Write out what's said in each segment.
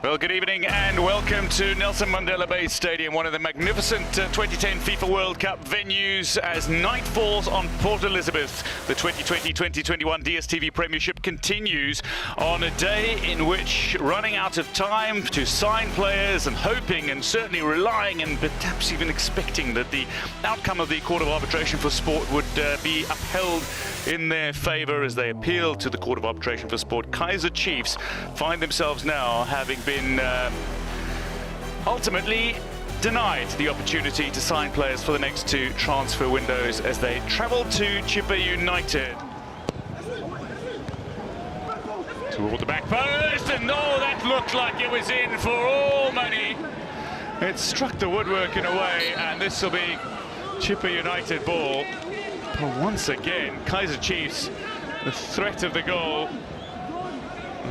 Well, good evening and welcome to Nelson Mandela Bay Stadium, one of the magnificent 2010 FIFA World Cup venues as night falls on Port Elizabeth. The 2020-2021 DStv Premiership continues on a day in which, running out of time to sign players and hoping and certainly relying and perhaps even expecting that the outcome of the Court of Arbitration for Sport would be upheld in their favour as they appeal to the Court of Arbitration for Sport, Kaizer Chiefs find themselves now having been ultimately denied the opportunity to sign players for the next two transfer windows as they travel to Chippa United. Toward the back post, and oh, that looked like it was in for all money. It struck the woodwork in a way, and this will be Chippa United ball. But once again, Kaizer Chiefs, the threat of the goal.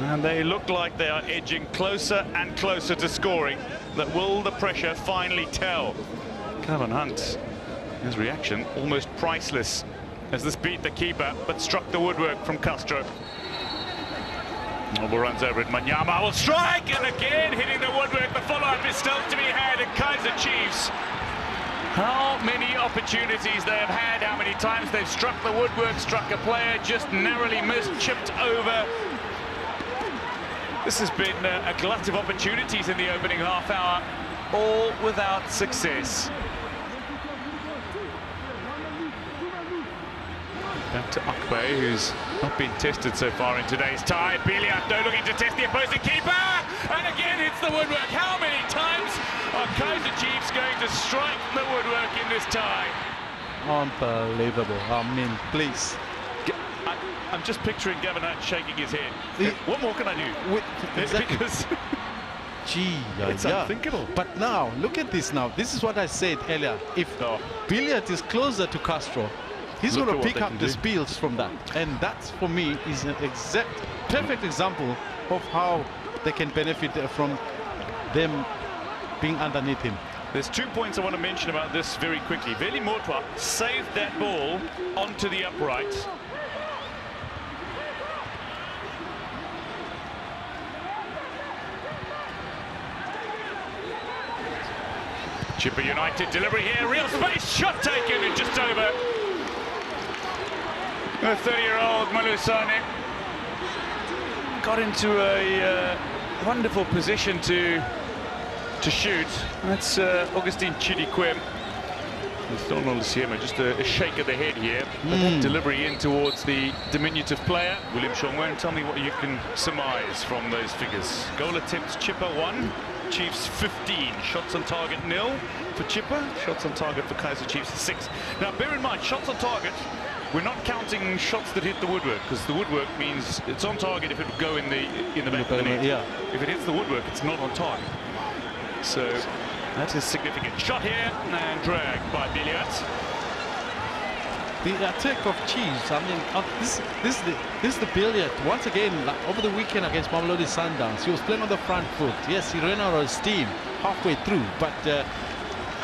And they look like they are edging closer and closer to scoring. That will the pressure finally tell? Kevin Hunt, his reaction almost priceless as this beat the keeper but struck the woodwork from Castro. Noble runs over it. Manyama will strike, and again hitting the woodwork. The follow-up is still to be had, and Kaizer Chiefs. How many opportunities they have had, how many times they've struck the woodwork, struck a player, just narrowly missed, chipped over. This has been a glut of opportunities in the opening half hour, all without success. Back to Akbe, who's not been tested so far in today's tie. Biliato looking to test the opposing keeper, and again hits the woodwork. How many times are Kaizer Chiefs going to strike the woodwork in this tie? Unbelievable. I mean, please. I'm just picturing Gavin Hunt shaking his head. What more can I do? Exactly. Because it's unthinkable. But now, look at this now. This is what I said earlier. If Billiard is closer to Castro, he's going to pick up the spills from that. And that, for me, is an perfect example of how they can benefit from them being underneath him. There's 2 points I want to mention about this very quickly. Veli Motwa saved that ball onto the upright. Chippa United delivery here, real space, shot taken and just over. The 30-year-old Malusane got into a wonderful position to shoot. That's Augustine Chidikwem. Just a shake of the head here. But that delivery in towards the diminutive player. William Shongwen, tell me what you can surmise from those figures. Goal attempts, Chippa 1. Chiefs 15, shots on target 0 for Chippa, shots on target for Kaizer Chiefs 6. Now bear in mind, shots on target, we're not counting shots that hit the woodwork, because the woodwork means it's on target if it would go in the back of the net. Yeah. If it hits the woodwork, it's not on target. So that is significant. Shot here and dragged by Biliat. The attack of Chiefs, I mean, this is the Billiard. Once again, like over the weekend against Mamelodi Sundowns, he was playing on the front foot. Yes, he ran out of steam halfway through, but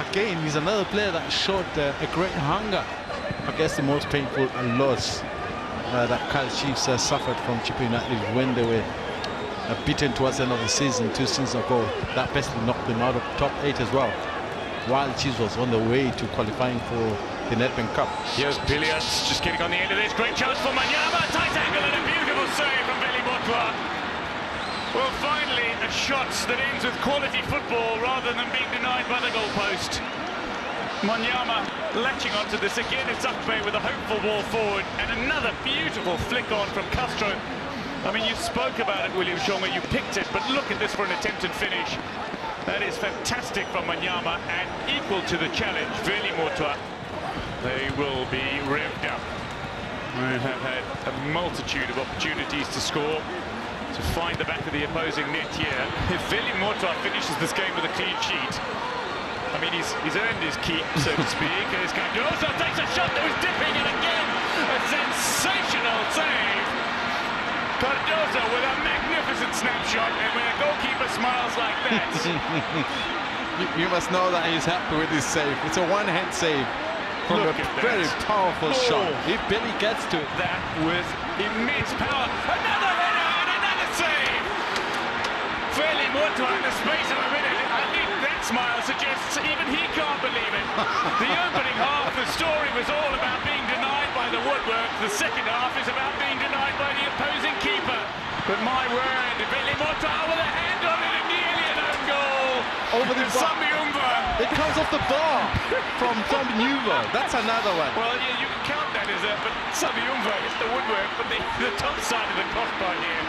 again, he's another player that showed a great hunger. I guess the most painful loss that Kaizer Chiefs suffered from Chippa United when they were beaten towards the end of the season 2 seasons ago. That basically knocked them out of top 8 as well, while Chiefs was on the way to qualifying for the Nedbank Cup. Here's Biliat just getting on the end of this. Great chance for Manyama. Tight angle and a beautiful save from Veli Motwa. Well, finally, a shot that ends with quality football rather than being denied by the goalpost. Manyama latching onto this again. It's Akbe with a hopeful ball forward and another beautiful flick on from Castro. I mean, you spoke about it, William Shonga. You picked it, but look at this for an attempted finish. That is fantastic from Manyama and equal to the challenge. Veli Motwa. They will be revved up. They have had a multitude of opportunities to score, to find the back of the opposing net here. If Veli Motwa finishes this game with a clean sheet, I mean, he's earned his keep, so to speak. As Cardozo takes a shot that was dipping, and again, a sensational save. Cardozo with a magnificent snapshot, and when a goalkeeper smiles like that... you must know that he's happy with his save. It's a one-hand save. From a very powerful shot. If Billy gets to that with immense power. Another header and another save. Fairly more Motwa in the space of a minute. I think that smile suggests even he can't believe it. The opening half, the story was all about being denied by the woodwork. The second half is about being denied by the opposing keeper. But my word, Billy Motwa with a hand on it and nearly an own goal. Over the bar. It comes off the bar from Sambiumva. That's another one. Well, yeah, you can count that as a, but Sambiumva hit the woodwork, but the top side of the crossbar here.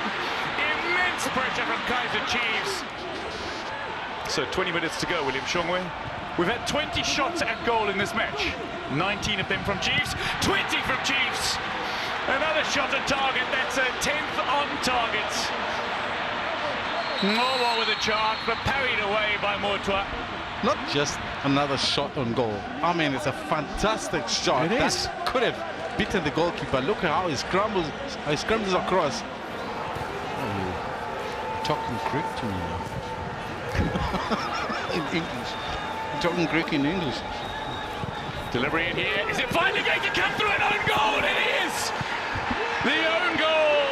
Immense pressure from Kaizer Chiefs. So 20 minutes to go, William Shongwe. We've had 20 shots at goal in this match. 19 of them from Chiefs, 20 from Chiefs. Another shot at target, that's a 10th on target. More with a charge, but parried away by Motwa. Not just another shot on goal. I mean, it's a fantastic shot. It is. That could have beaten the goalkeeper. Look at how he scrambles across. Oh, you're talking Greek to me now. In English. You're talking Greek in English. Delivery in here. Is it finally going to come through an own goal? It is! The own goal.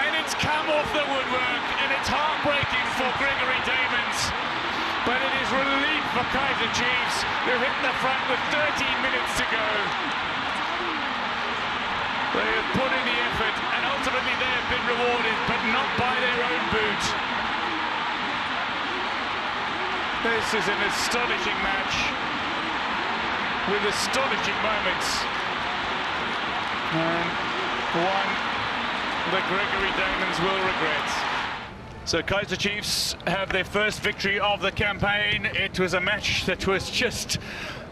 And it's come off the woodwork, and it's heartbreaking for Gregory Damons. But it is relief for Kaizer Chiefs, who hit the front with 13 minutes to go. They have put in the effort, and ultimately they have been rewarded, but not by their own boot. This is an astonishing match, with astonishing moments. And one that Gregory Damons will regret. So Kaizer Chiefs have their first victory of the campaign. It was a match that was just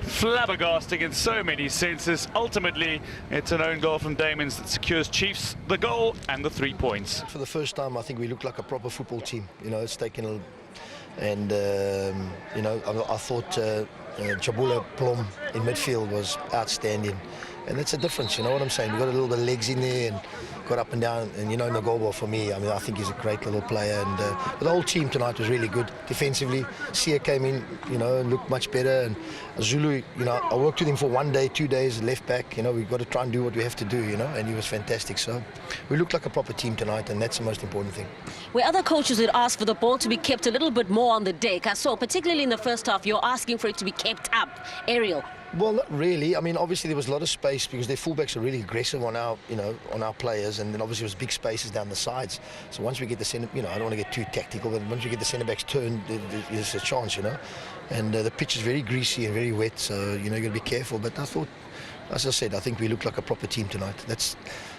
flabbergasting in so many senses. Ultimately, it's an own goal from Damons that secures Chiefs the goal and the 3 points. For the first time, I think we look like a proper football team. You know, it's taken a... And, you know, I thought Jabula Plom in midfield was outstanding. And that's a difference, you know what I'm saying? We've got a little bit of legs in there and got up and down. And, you know, Ngobo, for me, I mean, I think he's a great little player. And the whole team tonight was really good. Defensively, Sia came in, you know, and looked much better. And Zulu, you know, I worked with him for 1 day, 2 days, left back. You know, we've got to try and do what we have to do, you know, and he was fantastic. So we looked like a proper team tonight, and that's the most important thing. Where other coaches would ask for the ball to be kept a little bit more on the deck, I saw, particularly in the first half, you're asking for it to be kept up. Ariel. Well, not really. I mean, obviously there was a lot of space because their fullbacks are really aggressive on our, you know, on our players, and then obviously there was big spaces down the sides. So once we get the centre, you know, I don't want to get too tactical, but once we get the centre backs turned, there's a chance, you know. And the pitch is very greasy and very wet, so you know you got to be careful. But I thought, as I said, I think we look like a proper team tonight. That's,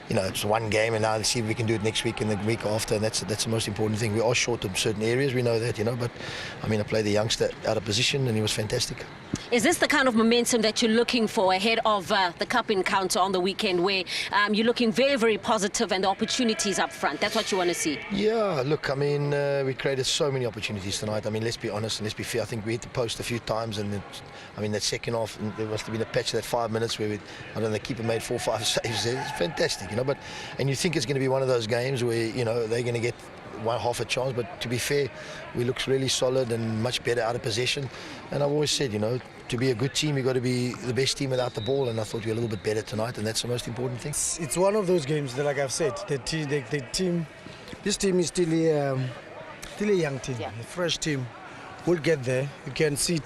you know, it's one game, and now let's see if we can do it next week and the week after, and that's the most important thing. We are short of certain areas, we know that, you know, but I mean, I played the youngster out of position, and he was fantastic. Is this the kind of momentum that you're looking for ahead of the cup encounter on the weekend, where you're looking very, very positive and the opportunities up front? That's what you want to see? Yeah, look, I mean, we created so many opportunities tonight. I mean, let's be honest and let's be fair. I think we hit the post a few times, and I mean, that second half, there must have been a patch of that 5 minutes where I don't know, the keeper made 4 or 5 saves there. It's fantastic, you know. But and you think it's going to be one of those games where, you know, they're going to get half a chance, but to be fair, we look really solid and much better out of possession. And I've always said, you know, to be a good team, you've got to be the best team without the ball, and I thought we were a little bit better tonight, and that's the most important thing. It's one of those games that, like I've said, this team is still a young team, a fresh team. We'll get there. You can see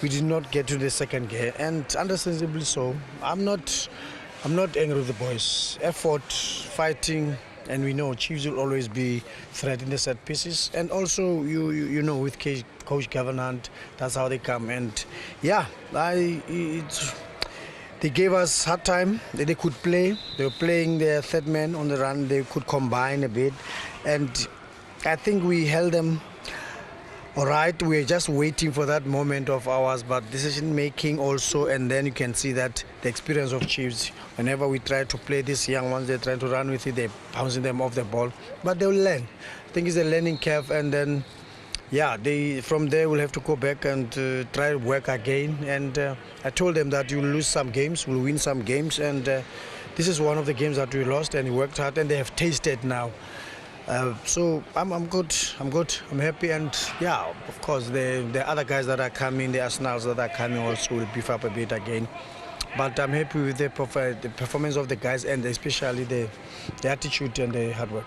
we did not get to the second game, and understandably so. I'm not angry with the boys. Effort, fighting. And we know Chiefs will always be threatening the set pieces. And also, you know, with Coach Governant, that's how they come. And yeah, they gave us hard time. They could play. They were playing their third man on the run. They could combine a bit. And I think we held them all right. We're just waiting for that moment of ours, but decision making also, and then you can see that the experience of Chiefs, whenever we try to play these young ones, they're trying to run with it, they're bouncing them off the ball, but they'll learn. I think it's a learning curve, and then, yeah, from there we'll have to go back and try to work again. And I told them that you'll lose some games, we'll win some games, and this is one of the games that we lost, and we worked hard, and they have tasted now. So I'm good, I'm happy, and yeah, of course the other guys that are coming, the Arsenals that are coming also will beef up a bit again. But I'm happy with the performance of the guys, and especially the attitude and the hard work.